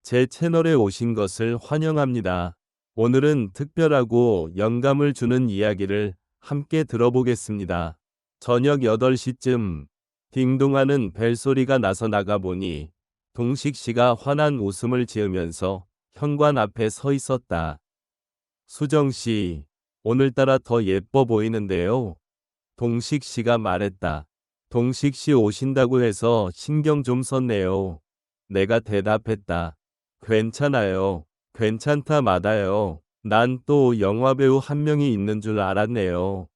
제 채널에 오신 것을 환영합니다. 오늘은 특별하고 영감을 주는 이야기를 함께 들어보겠습니다. 저녁 8시쯤 딩동하는 벨소리가 나서 나가보니 동식 씨가 환한 웃음을 지으면서 현관 앞에 서 있었다. 수정 씨, 오늘따라 더 예뻐 보이는데요. 동식 씨가 말했다. 동식 씨 오신다고 해서 신경 좀 썼네요. 내가 대답했다. 괜찮아요. 괜찮다 마다요. 난 또 영화배우 한 명이 있는 줄 알았네요.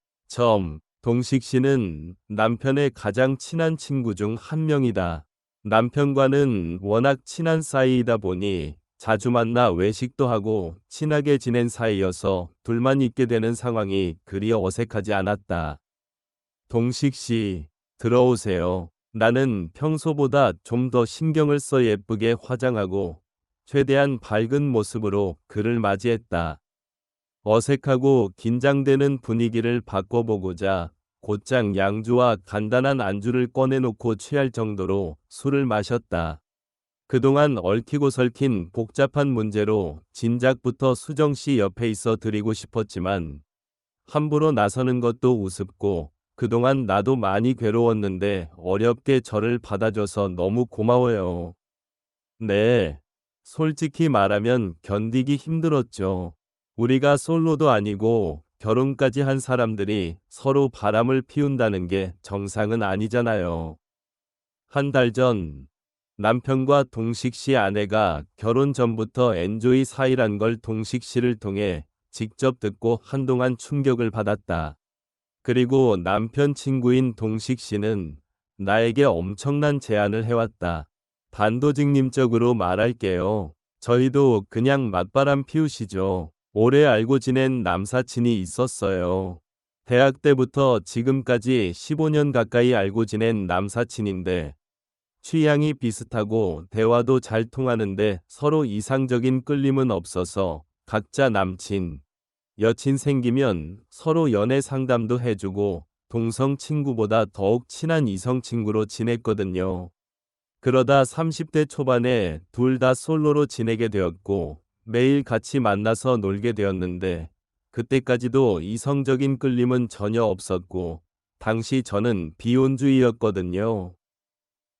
동식 씨는 남편의 가장 친한 친구 중 한 명이다. 남편과는 워낙 친한 사이이다 보니 자주 만나 외식도 하고 친하게 지낸 사이여서 둘만 있게 되는 상황이 그리 어색하지 않았다. 동식 씨, 들어오세요. 나는 평소보다 좀 더 신경을 써 예쁘게 화장하고 최대한 밝은 모습으로 그를 맞이했다. 어색하고 긴장되는 분위기를 바꿔보고자 곧장 양주와 간단한 안주를 꺼내놓고 취할 정도로 술을 마셨다. 그동안 얽히고 설킨 복잡한 문제로 진작부터 수정 씨 옆에 있어 드리고 싶었지만 함부로 나서는 것도 우습고 그동안 나도 많이 괴로웠는데 어렵게 저를 받아줘서 너무 고마워요. 네. 솔직히 말하면 견디기 힘들었죠. 우리가 솔로도 아니고 결혼까지 한 사람들이 서로 바람을 피운다는 게 정상은 아니잖아요. 한 달 전, 남편과 동식 씨 아내가 결혼 전부터 엔조이 사이란 걸 동식 씨를 통해 직접 듣고 한동안 충격을 받았다. 그리고 남편 친구인 동식 씨는 나에게 엄청난 제안을 해왔다. 단도직입적으로 말할게요. 저희도 그냥 맞바람 피우시죠. 오래 알고 지낸 남사친이 있었어요. 대학 때부터 지금까지 15년 가까이 알고 지낸 남사친인데 취향이 비슷하고 대화도 잘 통하는데 서로 이상적인 끌림은 없어서 각자 남친, 여친 생기면 서로 연애 상담도 해주고 동성 친구보다 더욱 친한 이성 친구로 지냈거든요. 그러다 30대 초반에 둘 다 솔로로 지내게 되었고 매일 같이 만나서 놀게 되었는데 그때까지도 이성적인 끌림은 전혀 없었고 당시 저는 비혼주의였거든요.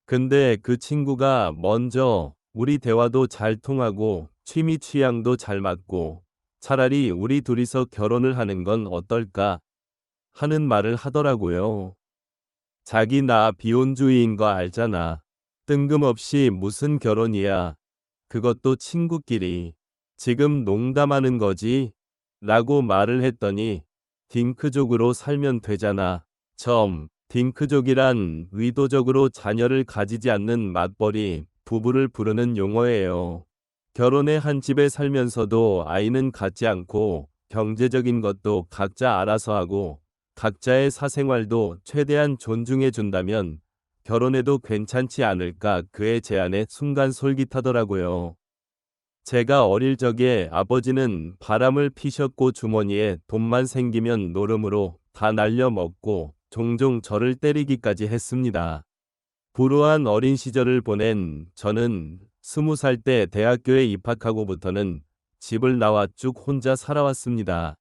근데 그 친구가 먼저 우리 대화도 잘 통하고 취미 취향도 잘 맞고 차라리 우리 둘이서 결혼을 하는 건 어떨까 하는 말을 하더라고요. 자기 나 비혼주의인 거 알잖아. 뜬금없이 무슨 결혼이야. 그것도 친구끼리. 지금 농담하는 거지? 라고 말을 했더니 딩크족으로 살면 되잖아. 딩크족이란 의도적으로 자녀를 가지지 않는 맞벌이 부부를 부르는 용어예요. 결혼해 한 집에 살면서도 아이는 갖지 않고 경제적인 것도 각자 알아서 하고 각자의 사생활도 최대한 존중해 준다면 결혼해도 괜찮지 않을까 그의 제안에 순간 솔깃하더라고요. 제가 어릴 적에 아버지는 바람을 피셨고 주머니에 돈만 생기면 노름으로 다 날려먹고 종종 저를 때리기까지 했습니다. 불우한 어린 시절을 보낸 저는 20살 때 대학교에 입학하고부터는 집을 나와 쭉 혼자 살아왔습니다.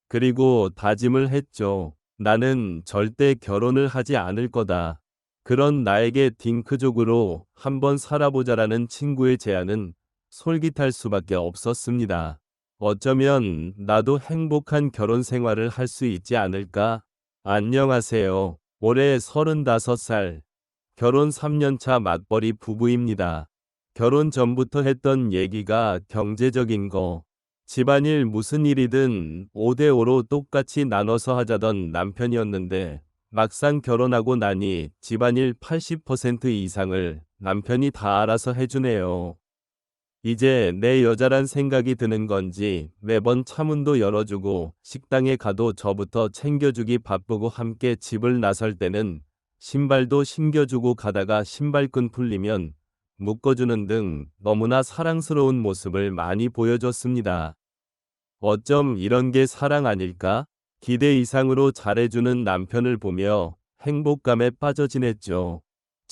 그리고 다짐을 했죠. 나는 절대 결혼을 하지 않을 거다. 그런 나에게 딩크족으로 한번 살아보자라는 친구의 제안은 솔깃할 수밖에 없었습니다. 어쩌면 나도 행복한 결혼 생활을 할 수 있지 않을까? 안녕하세요. 올해 35살. 결혼 3년차 맞벌이 부부입니다. 결혼 전부터 했던 얘기가 경제적인 거. 집안일 무슨 일이든 5대5로 똑같이 나눠서 하자던 남편이었는데 막상 결혼하고 나니 집안일 80% 이상을 남편이 다 알아서 해주네요. 이제 내 여자란 생각이 드는 건지 매번 차문도 열어주고 식당에 가도 저부터 챙겨주기 바쁘고 함께 집을 나설 때는 신발도 신겨주고 가다가 신발끈 풀리면 묶어주는 등 너무나 사랑스러운 모습을 많이 보여줬습니다. 어쩜 이런 게 사랑 아닐까? 기대 이상으로 잘해주는 남편을 보며 행복감에 빠져 지냈죠.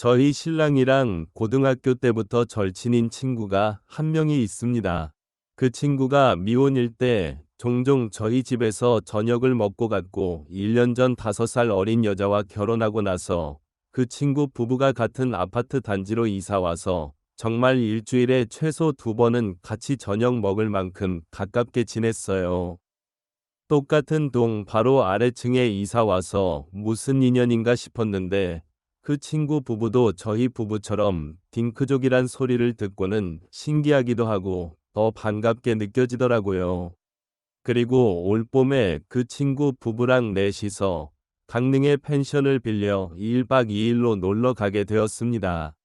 저희 신랑이랑 고등학교 때부터 절친인 친구가 한 명이 있습니다. 그 친구가 미혼일 때 종종 저희 집에서 저녁을 먹고 갔고 1년 전 5살 어린 여자와 결혼하고 나서 그 친구 부부가 같은 아파트 단지로 이사 와서 정말 일주일에 최소 2번은 같이 저녁 먹을 만큼 가깝게 지냈어요. 똑같은 동 바로 아래층에 이사 와서 무슨 인연인가 싶었는데 그 친구 부부도 저희 부부처럼 딩크족이란 소리를 듣고는 신기하기도 하고 더 반갑게 느껴지더라고요. 그리고 올 봄에 그 친구 부부랑 넷이서 강릉의 펜션을 빌려 1박 2일로 놀러 가게 되었습니다.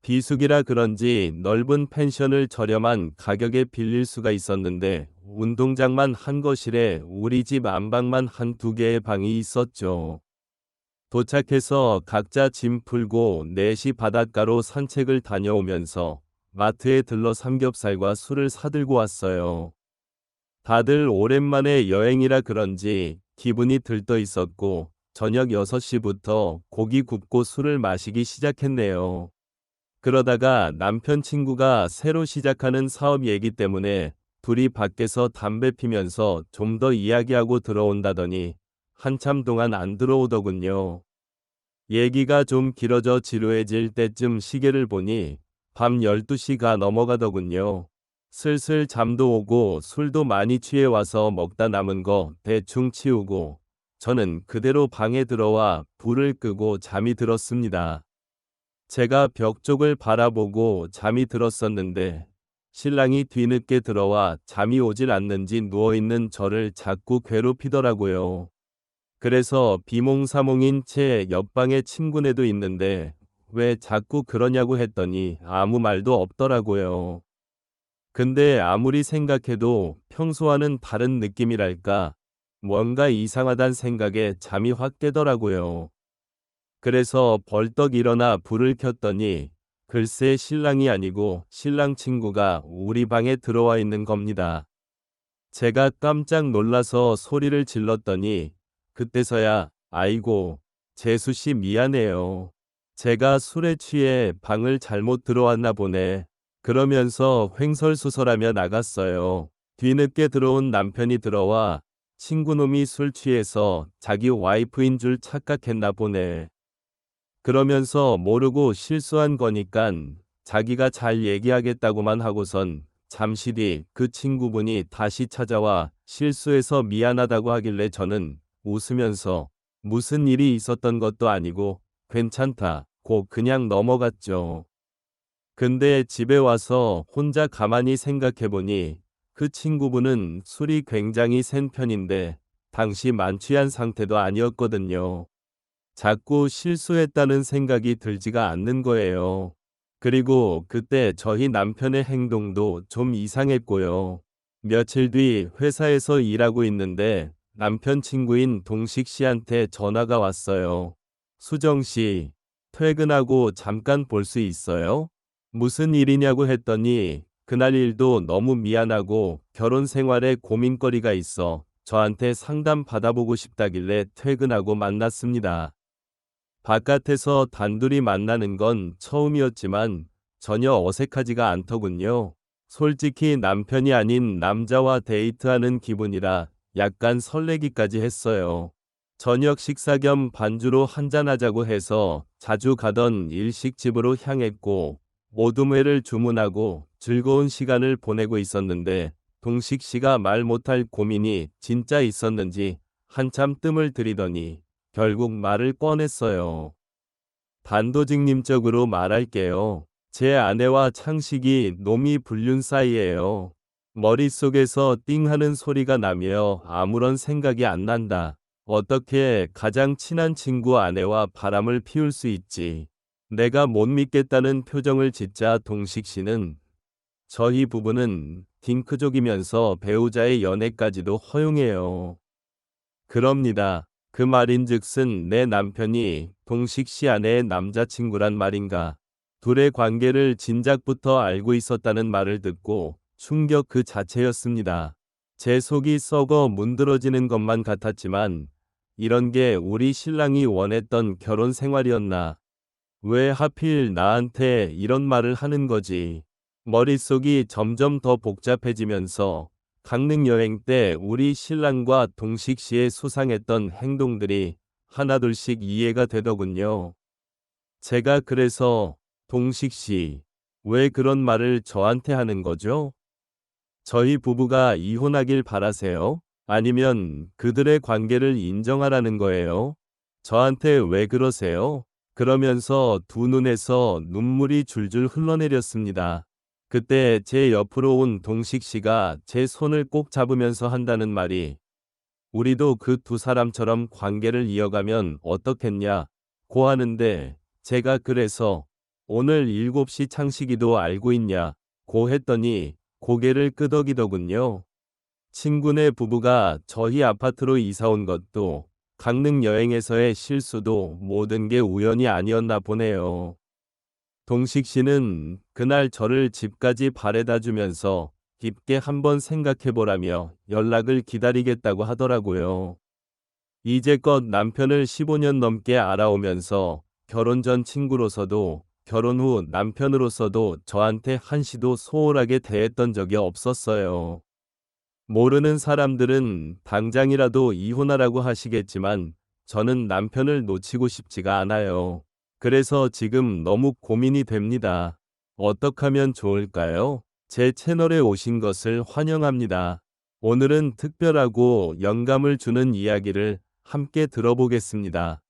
비수기라 그런지 넓은 펜션을 저렴한 가격에 빌릴 수가 있었는데 운동장만 한 거실에 우리 집 안방만 한두 개의 방이 있었죠. 도착해서 각자 짐 풀고 넷이 바닷가로 산책을 다녀오면서 마트에 들러 삼겹살과 술을 사들고 왔어요. 다들 오랜만에 여행이라 그런지 기분이 들떠 있었고 저녁 6시부터 고기 굽고 술을 마시기 시작했네요. 그러다가 남편 친구가 새로 시작하는 사업 얘기 때문에 둘이 밖에서 담배 피면서 좀 더 이야기하고 들어온다더니 한참 동안 안 들어오더군요. 얘기가 좀 길어져 지루해질 때쯤 시계를 보니 밤 12시가 넘어가더군요. 슬슬 잠도 오고 술도 많이 취해 와서 먹다 남은 거 대충 치우고 저는 그대로 방에 들어와 불을 끄고 잠이 들었습니다. 제가 벽 쪽을 바라보고 잠이 들었었는데 신랑이 뒤늦게 들어와 잠이 오질 않는지 누워있는 저를 자꾸 괴롭히더라고요. 그래서 비몽사몽인 채 옆방에 친구네도 있는데 왜 자꾸 그러냐고 했더니 아무 말도 없더라고요. 근데 아무리 생각해도 평소와는 다른 느낌이랄까 뭔가 이상하단 생각에 잠이 확 깨더라고요. 그래서 벌떡 일어나 불을 켰더니 글쎄 신랑이 아니고 신랑 친구가 우리 방에 들어와 있는 겁니다. 제가 깜짝 놀라서 소리를 질렀더니 그때서야 아이고 재수 씨 미안해요. 제가 술에 취해 방을 잘못 들어왔나 보네. 그러면서 횡설수설하며 나갔어요. 뒤늦게 들어온 남편이 들어와 친구놈이 술 취해서 자기 와이프인 줄 착각했나 보네. 그러면서 모르고 실수한 거니깐 자기가 잘 얘기하겠다고만 하고선 잠시 뒤 그 친구분이 다시 찾아와 실수해서 미안하다고 하길래 저는 웃으면서 무슨 일이 있었던 것도 아니고 괜찮다고 그냥 넘어갔죠. 근데 집에 와서 혼자 가만히 생각해보니 그 친구분은 술이 굉장히 센 편인데 당시 만취한 상태도 아니었거든요. 자꾸 실수했다는 생각이 들지가 않는 거예요. 그리고 그때 저희 남편의 행동도 좀 이상했고요. 며칠 뒤 회사에서 일하고 있는데 남편 친구인 동식 씨한테 전화가 왔어요. 수정 씨, 퇴근하고 잠깐 볼 수 있어요? 무슨 일이냐고 했더니 그날 일도 너무 미안하고 결혼 생활에 고민거리가 있어 저한테 상담 받아보고 싶다길래 퇴근하고 만났습니다. 바깥에서 단둘이 만나는 건 처음이었지만 전혀 어색하지가 않더군요. 솔직히 남편이 아닌 남자와 데이트하는 기분이라 약간 설레기까지 했어요. 저녁 식사 겸 반주로 한잔하자고 해서 자주 가던 일식집으로 향했고 모둠회를 주문하고 즐거운 시간을 보내고 있었는데 동식 씨가 말 못할 고민이 진짜 있었는지 한참 뜸을 들이더니 결국 말을 꺼냈어요. 단도직입적으로 말할게요. 제 아내와 창식이 노미 불륜 사이예요. 머릿속에서 띵 하는 소리가 나며 아무런 생각이 안 난다. 어떻게 가장 친한 친구 아내와 바람을 피울 수 있지? 내가 못 믿겠다는 표정을 짓자 동식 씨는 저희 부부는 딩크족이면서 배우자의 연애까지도 허용해요. 그럽니다. 그 말인즉슨 내 남편이 동식 씨 아내의 남자친구란 말인가. 둘의 관계를 진작부터 알고 있었다는 말을 듣고 충격 그 자체였습니다. 제 속이 썩어 문드러지는 것만 같았지만 이런 게 우리 신랑이 원했던 결혼 생활이었나. 왜 하필 나한테 이런 말을 하는 거지? 머릿속이 점점 더 복잡해지면서 강릉 여행 때 우리 신랑과 동식 씨의 수상했던 행동들이 하나둘씩 이해가 되더군요. 제가 그래서 동식 씨, 왜 그런 말을 저한테 하는 거죠? 저희 부부가 이혼하길 바라세요? 아니면 그들의 관계를 인정하라는 거예요? 저한테 왜 그러세요? 그러면서 두 눈에서 눈물이 줄줄 흘러내렸습니다. 그때 제 옆으로 온 동식 씨가 제 손을 꼭 잡으면서 한다는 말이 우리도 그 두 사람처럼 관계를 이어가면 어떻겠냐?고 하는데 제가 그래서 오늘 7시 창식이도 알고 있냐?고 했더니 고개를 끄덕이더군요. 친구네 부부가 저희 아파트로 이사 온 것도 강릉 여행에서의 실수도 모든 게 우연이 아니었나 보네요. 동식 씨는 그날 저를 집까지 바래다 주면서 깊게 한번 생각해 보라며 연락을 기다리겠다고 하더라고요. 이제껏 남편을 15년 넘게 알아오면서 결혼 전 친구로서도 결혼 후 남편으로서도 저한테 한시도 소홀하게 대했던 적이 없었어요. 모르는 사람들은 당장이라도 이혼하라고 하시겠지만 저는 남편을 놓치고 싶지가 않아요. 그래서 지금 너무 고민이 됩니다. 어떻게 하면 좋을까요? 제 채널에 오신 것을 환영합니다. 오늘은 특별하고 영감을 주는 이야기를 함께 들어보겠습니다.